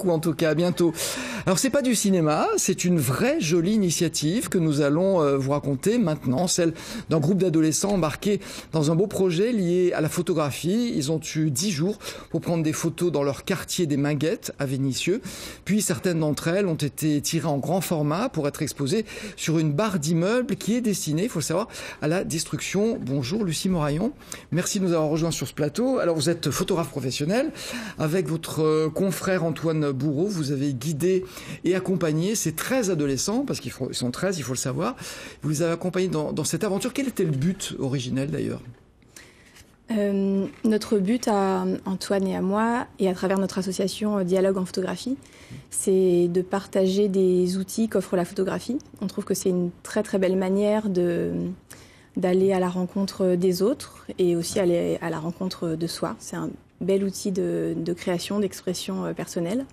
En tout cas, à bientôt. Alors, c'est pas du cinéma, c'est une vraie jolie initiative que nous allons vous raconter maintenant, celle d'un groupe d'adolescents embarqués dans un beau projet lié à la photographie. Ils ont eu 10 jours pour prendre des photos dans leur quartier des Minguettes à Vénissieux. Puis, certaines d'entre elles ont été tirées en grand format pour être exposées sur une barre d'immeuble qui est destinée, il faut le savoir, à la destruction. Bonjour Lucie Moraillon, merci de nous avoir rejoints sur ce plateau. Alors, vous êtes photographe professionnel. Avec votre confrère Antoine Bourreau, vous avez guidé et accompagné ces 13 adolescents, parce qu'ils sont 13, il faut le savoir. Vous les avez accompagnés dans cette aventure. Quel était le but originel d'ailleurs ? Notre but à Antoine et à moi, et à travers notre association Dialogue en photographie, c'est de partager des outils qu'offre la photographie. On trouve que c'est une très très belle manière d'aller à la rencontre des autres et aussi aller à la rencontre de soi. C'est un bel outil de création, d'expression personnelle.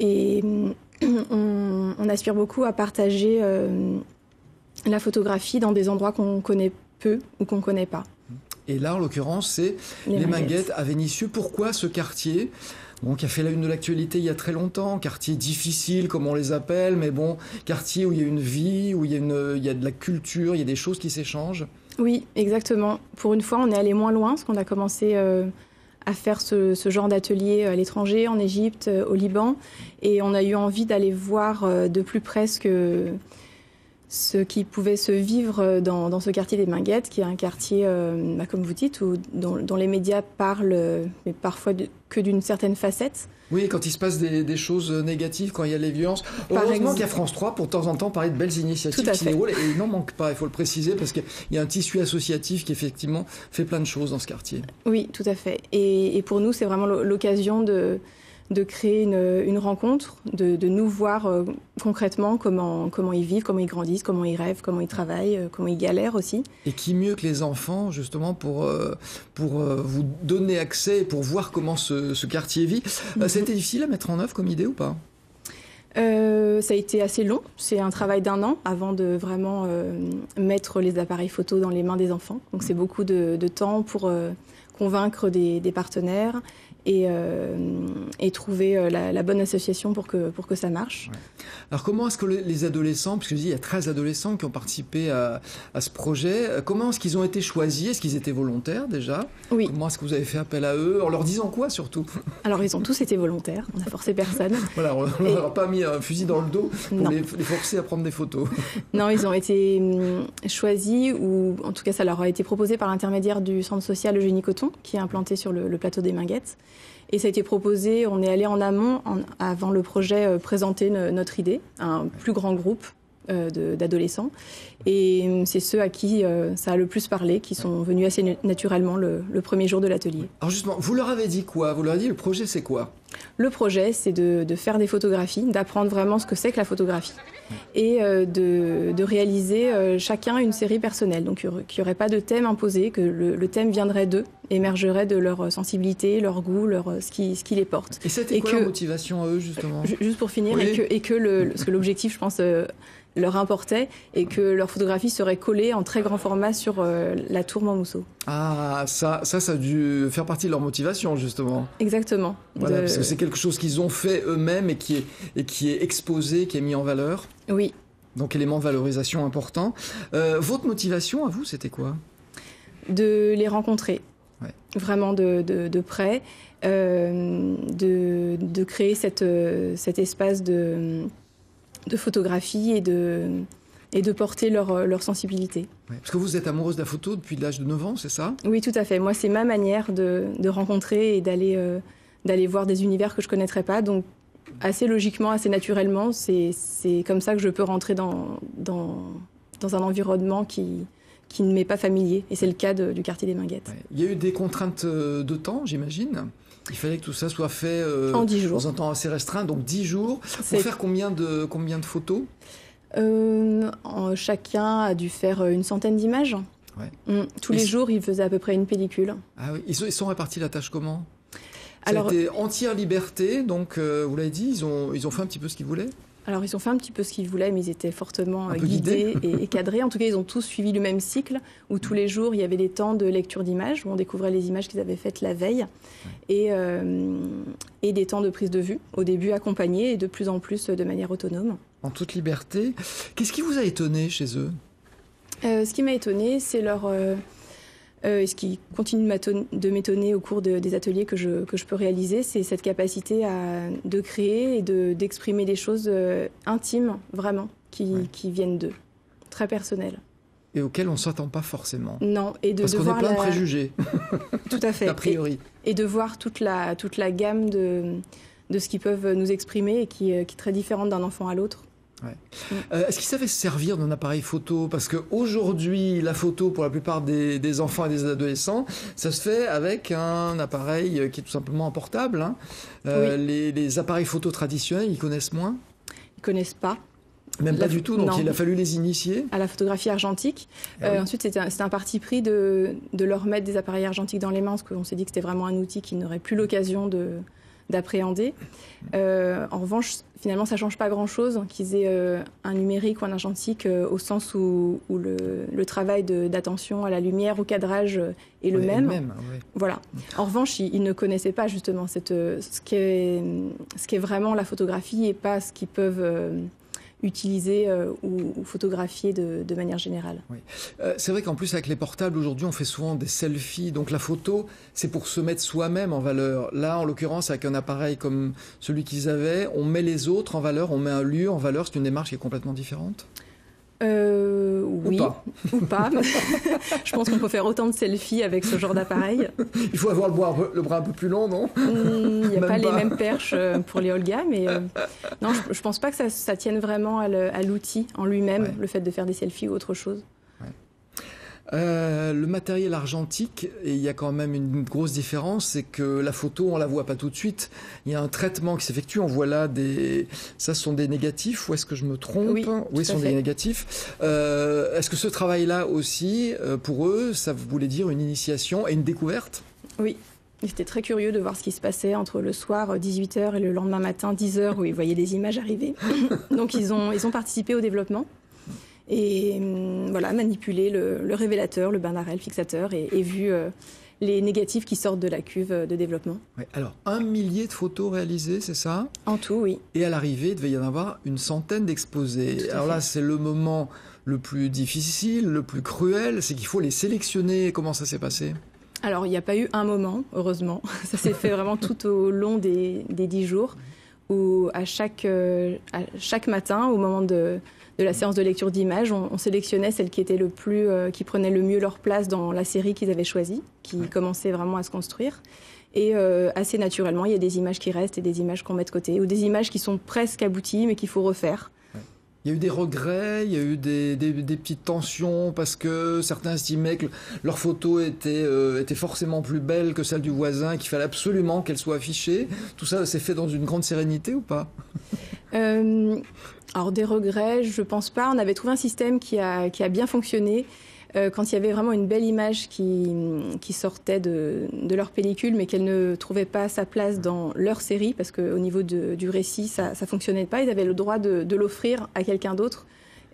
Et on aspire beaucoup à partager la photographie dans des endroits qu'on connaît peu ou qu'on ne connaît pas. Et là, en l'occurrence, c'est les Minguettes à Vénissieux. Pourquoi ce quartier ? Bon, qui a fait la une de l'actualité il y a très longtemps, quartier difficile comme on les appelle, mais bon, quartier où il y a une vie, où il y a de la culture, il y a des choses qui s'échangent. Oui, exactement. Pour une fois, on est allé moins loin, parce qu'on a commencé à faire ce genre d'atelier à l'étranger, en Égypte, au Liban, et on a eu envie d'aller voir de plus près ce qui pouvait se vivre dans ce quartier des Minguettes, qui est un quartier, comme vous dites, dont les médias parlent, mais parfois que d'une certaine facette. Oui, quand il se passe des choses négatives, quand il y a les violences. Heureusement qu'il y a France 3 pour de temps en temps parler de belles initiatives qui déroulent. Et il n'en manque pas, il faut le préciser, parce qu'il y a un tissu associatif qui effectivement fait plein de choses dans ce quartier. Oui, tout à fait. Et pour nous, c'est vraiment l'occasion de créer une rencontre, de nous voir concrètement comment ils vivent, comment ils grandissent, comment ils rêvent, comment ils travaillent, comment ils galèrent aussi. Et qui mieux que les enfants, justement, pour vous donner accès, pour voir comment ce quartier vit. Ça a été difficile à mettre en œuvre comme idée ou pas ? Ça a été assez long. C'est un travail d'1 an avant de vraiment mettre les appareils photo dans les mains des enfants. Donc c'est beaucoup de temps pour convaincre des partenaires et trouver la bonne association pour que ça marche. Ouais. Alors comment est-ce que les adolescents, parce que je dis il y a 13 adolescents qui ont participé à ce projet, comment est-ce qu'ils ont été choisis ? Est-ce qu'ils étaient volontaires déjà ? Oui. Comment est-ce que vous avez fait appel à eux ? En leur disant quoi surtout ? Alors ils ont tous été volontaires, on n'a forcé personne. Voilà, on ne leur a pas mis un fusil dans le dos pour les forcer à prendre des photos. Non, ils ont été choisis, ou en tout cas ça leur a été proposé par l'intermédiaire du centre social Eugénie Coton, qui est implanté sur le plateau des Minguettes. Et ça a été proposé, on est allé en amont, avant le projet, présenter notre idée à un plus grand groupe d'adolescents. Et c'est ceux à qui ça a le plus parlé, qui sont venus assez naturellement le premier jour de l'atelier. Alors justement, vous leur avez dit quoi ? Vous leur avez dit le projet c'est quoi ? Le projet, c'est de faire des photographies, d'apprendre vraiment ce que c'est que la photographie et de réaliser chacun une série personnelle. Donc, qu'il n'y aurait pas de thème imposé, que le thème viendrait d'eux, émergerait de leur sensibilité, leur goût, ce qui les porte. Et c'était quoi leur motivation à eux, justement ? Juste pour finir, oui. parce que l'objectif, je pense, leur importait, et que leur photographie serait collée en très grand format sur la tour Montmousseau. Ah, ça a dû faire partie de leur motivation, justement. Exactement. Voilà, parce que c'est quelque chose qu'ils ont fait eux-mêmes et qui est exposé, qui est mis en valeur. Oui. Donc, élément de valorisation important. Votre motivation, à vous, c'était quoi ? De les rencontrer. Ouais. Vraiment de près. De créer cet espace de photographie et de porter leur sensibilité. Ouais, parce que vous êtes amoureuse de la photo depuis l'âge de 9 ans, c'est ça ? Oui, tout à fait. Moi, c'est ma manière de rencontrer et d'aller voir des univers que je ne connaîtrais pas. Donc, assez logiquement, assez naturellement, c'est comme ça que je peux rentrer dans un environnement qui ne m'est pas familier. Et c'est le cas du quartier des Minguettes. Ouais. Il y a eu des contraintes de temps, j'imagine ? Il fallait que tout ça soit fait en 10 jours. Dans un temps assez restreint, donc 10 jours. Pour faire combien de photos ? Chacun a dû faire une centaine d'images. Ouais. Tous les jours, ils faisaient à peu près une pellicule. Ah oui. Ils sont répartis la tâche comment ? Ça a été entière liberté, donc vous l'avez dit, ils ont fait un petit peu ce qu'ils voulaient. Alors, ils ont fait un petit peu ce qu'ils voulaient, mais ils étaient fortement guidés et cadrés. En tout cas, ils ont tous suivi le même cycle, où tous les jours, il y avait des temps de lecture d'images, où on découvrait les images qu'ils avaient faites la veille, et des temps de prise de vue, au début accompagnés et de plus en plus de manière autonome. En toute liberté. Qu'est-ce qui vous a étonné chez eux ? Ce qui m'a étonné, c'est leur... ce qui continue de m'étonner au cours des ateliers que je peux réaliser, c'est cette capacité de créer et d'exprimer des choses intimes, vraiment, qui viennent d'eux, très personnelles. Et auxquelles on ne s'attend pas forcément. Non, et parce qu'on est plein de préjugés. Tout à fait. A priori. Et de voir toute la gamme de ce qu'ils peuvent nous exprimer et qui est très différente d'un enfant à l'autre. Ouais. Est-ce qu'ils savaient se servir d'un appareil photo ? Parce qu'aujourd'hui, la photo, pour la plupart des enfants et des adolescents, ça se fait avec un appareil qui est tout simplement un portable. Hein. Les appareils photo traditionnels, ils connaissent moins ? Ils connaissent pas. Même pas du tout, donc il a fallu les initier. À la photographie argentique. Ensuite, c'était un parti pris de leur mettre des appareils argentiques dans les mains, parce qu'on s'est dit que c'était vraiment un outil qu'ils n'auraient plus l'occasion d'appréhender. En revanche, finalement, ça ne change pas grand-chose qu'ils aient un numérique ou un argentique, au sens où le travail d'attention à la lumière, au cadrage est le même. Voilà. En revanche, ils ne connaissaient pas justement ce qu'est vraiment la photographie et pas ce qu'ils peuvent utiliser ou photographier de manière générale. Oui. C'est vrai qu'en plus avec les portables aujourd'hui on fait souvent des selfies, donc la photo c'est pour se mettre soi-même en valeur. Là en l'occurrence avec un appareil comme celui qu'ils avaient, on met les autres en valeur, on met un lieu en valeur, c'est une démarche qui est complètement différente. Oui, ou pas. Je pense qu'on peut faire autant de selfies avec ce genre d'appareil. Il faut avoir le bras un peu plus long, non ? Il n'y a pas les mêmes perches pour les Olga, mais non, je ne pense pas que ça tienne vraiment à l'outil en lui-même, le fait de faire des selfies ou autre chose. Le matériel argentique, et il y a quand même une grosse différence, c'est que la photo, on la voit pas tout de suite. Il y a un traitement qui s'effectue. On voit là ça, ce sont des négatifs, ou est-ce que je me trompe ? Oui, ce sont des négatifs. Est-ce que ce travail-là aussi, pour eux, ça voulait dire une initiation et une découverte ? Oui. Ils étaient très curieux de voir ce qui se passait entre le soir 18h et le lendemain matin 10h où ils voyaient les images arriver. Donc ils ont participé au développement. Et manipuler le révélateur, le bain d'arrêt, le fixateur et vu les négatifs qui sortent de la cuve de développement. Ouais, alors, 1 millier de photos réalisées, c'est ça ? En tout, oui. Et à l'arrivée, il devait y en avoir une centaine d'exposés. Alors là, c'est le moment le plus difficile, le plus cruel, c'est qu'il faut les sélectionner. Comment ça s'est passé ? Alors, il n'y a pas eu un moment, heureusement. Ça s'est fait vraiment tout au long des 10 jours, où à chaque matin, au moment de la séance de lecture d'images, on sélectionnait celles qui étaient qui prenaient le mieux leur place dans la série qu'ils avaient choisie, qui commençait vraiment à se construire. Et assez naturellement, il y a des images qui restent et des images qu'on met de côté, ou des images qui sont presque abouties, mais qu'il faut refaire. Il y a eu des regrets, il y a eu des petites tensions parce que certains estimaient que leur photo était forcément plus belle que celle du voisin et qu'il fallait absolument qu'elle soit affichée. Tout ça s'est fait dans une grande sérénité ou pas ? Alors des regrets, je pense pas. On avait trouvé un système qui a bien fonctionné quand il y avait vraiment une belle image qui sortait de leur pellicule, mais qu'elle ne trouvait pas sa place dans leur série, parce qu'au niveau du récit, ça fonctionnait pas. Ils avaient le droit de l'offrir à quelqu'un d'autre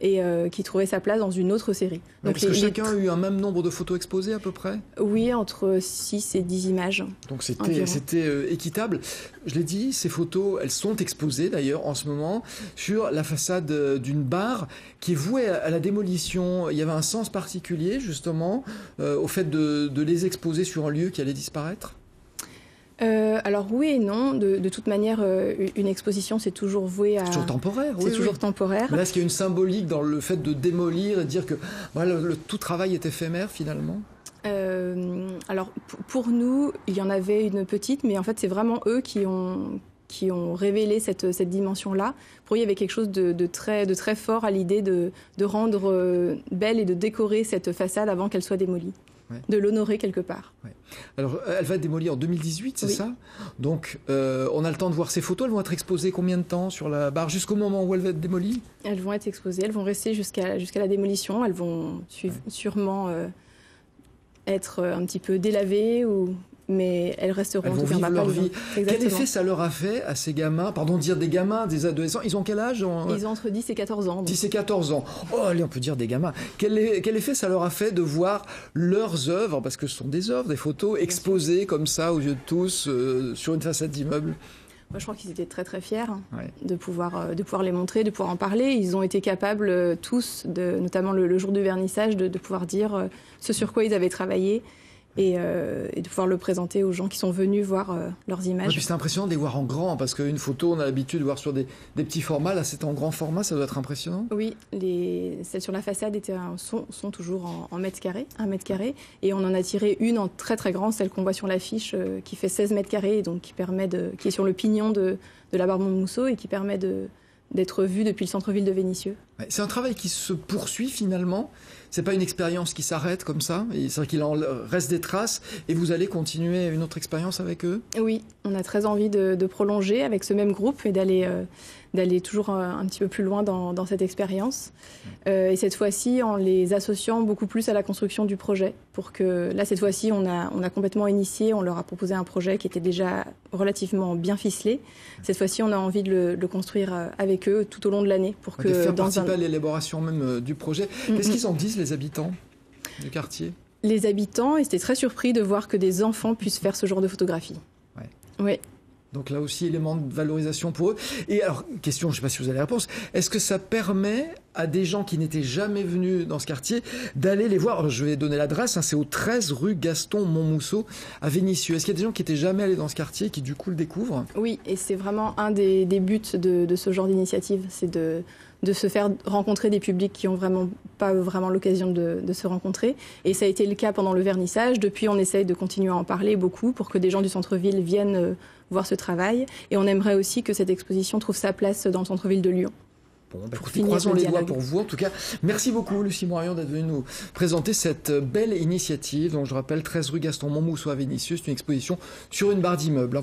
et qui trouvait sa place dans une autre série. Donc parce que chacun a eu un même nombre de photos exposées à peu près ? Oui, entre 6 et 10 images. Donc c'était équitable. Je l'ai dit, ces photos, elles sont exposées d'ailleurs en ce moment sur la façade d'une barre qui est vouée à la démolition. Il y avait un sens particulier justement au fait de les exposer sur un lieu qui allait disparaître ? Alors oui et non. De toute manière, une exposition, c'est toujours voué à... C'est toujours temporaire. C'est toujours temporaire. Mais là, est-ce qu'il y a une symbolique dans le fait de démolir et de dire que voilà, tout travail est éphémère finalement ? Alors pour nous, il y en avait une petite, mais en fait, c'est vraiment eux qui ont révélé cette dimension-là. Pour eux, il y avait quelque chose de très fort à l'idée de rendre belle et de décorer cette façade avant qu'elle soit démolie. Ouais. De l'honorer quelque part. Ouais. Alors, elle va être démolie en 2018, c'est ça ? Donc, on a le temps de voir ces photos. Elles vont être exposées combien de temps sur la barre, jusqu'au moment où elle va être démolie ? Elles vont être exposées, elles vont rester jusqu'à la démolition. Elles vont sûrement être un petit peu délavées ou mais elles resteront elles en vont tout cas vivre pas leur loin. vie. Exactement. Quel effet ça leur a fait à ces gamins, pardon de dire des gamins, des adolescents, ils ont quel âge? Ils ont entre 10 et 14 ans. Donc. 10 et 14 ans. Oh, allez, on peut dire des gamins. Quel effet ça leur a fait de voir leurs œuvres, parce que ce sont des œuvres, des photos, exposées comme ça aux yeux de tous sur une façade d'immeuble? Moi, je crois qu'ils étaient très très fiers de pouvoir les montrer, de pouvoir en parler. Ils ont été capables tous, notamment le jour du vernissage, de pouvoir dire ce sur quoi ils avaient travaillé et de pouvoir le présenter aux gens qui sont venus voir leurs images. C'est impressionnant de les voir en grand, parce qu'une photo, on a l'habitude de voir sur des petits formats. Là, c'est en grand format, ça doit être impressionnant. Oui, celles sur la façade sont toujours en mètres carrés, 1 mètre carré. Et on en a tiré une en très très grand, celle qu'on voit sur l'affiche, qui fait 16 mètres carrés, et donc qui est sur le pignon de la barre Monmousseau et qui permet d'être vue depuis le centre-ville de Vénissieux. C'est un travail qui se poursuit finalement. C'est pas une expérience qui s'arrête comme ça. C'est vrai qu'il en reste des traces. Et vous allez continuer une autre expérience avec eux? Oui, on a très envie de prolonger avec ce même groupe et d'aller toujours un petit peu plus loin dans cette expérience. Et cette fois-ci, en les associant beaucoup plus à la construction du projet. Pour que là, cette fois-ci, on a complètement initié. On leur a proposé un projet qui était déjà relativement bien ficelé. Cette fois-ci, on a envie de le construire avec eux tout au long de l'année. Pour que de faire participer à l'élaboration même du projet. Qu'est-ce qu'ils en disent, les habitants du quartier? Les habitants étaient très surpris de voir que des enfants puissent faire ce genre de photographie. Oui. Donc là aussi, élément de valorisation pour eux. Et alors, question, je ne sais pas si vous avez la réponse, est-ce que ça permet à des gens qui n'étaient jamais venus dans ce quartier d'aller les voir? Alors, je vais donner l'adresse, c'est au 13 rue Gaston Monmousseau à Vénissieux. Est-ce qu'il y a des gens qui n'étaient jamais allés dans ce quartier et qui du coup le découvrent? Oui, et c'est vraiment un des buts de ce genre d'initiative, c'est de se faire rencontrer des publics qui n'ont pas vraiment l'occasion de se rencontrer. Et ça a été le cas pendant le vernissage. Depuis, on essaye de continuer à en parler beaucoup pour que des gens du centre-ville viennent voir ce travail. Et on aimerait aussi que cette exposition trouve sa place dans le centre-ville de Lyon. Bon, croisons les doigts pour vous. En tout cas, merci beaucoup, Lucie Moirion, d'être venue nous présenter cette belle initiative. Donc, je rappelle, 13 rue Gaston Monmousseau à Vénissieux. C'est une exposition sur une barre d'immeuble.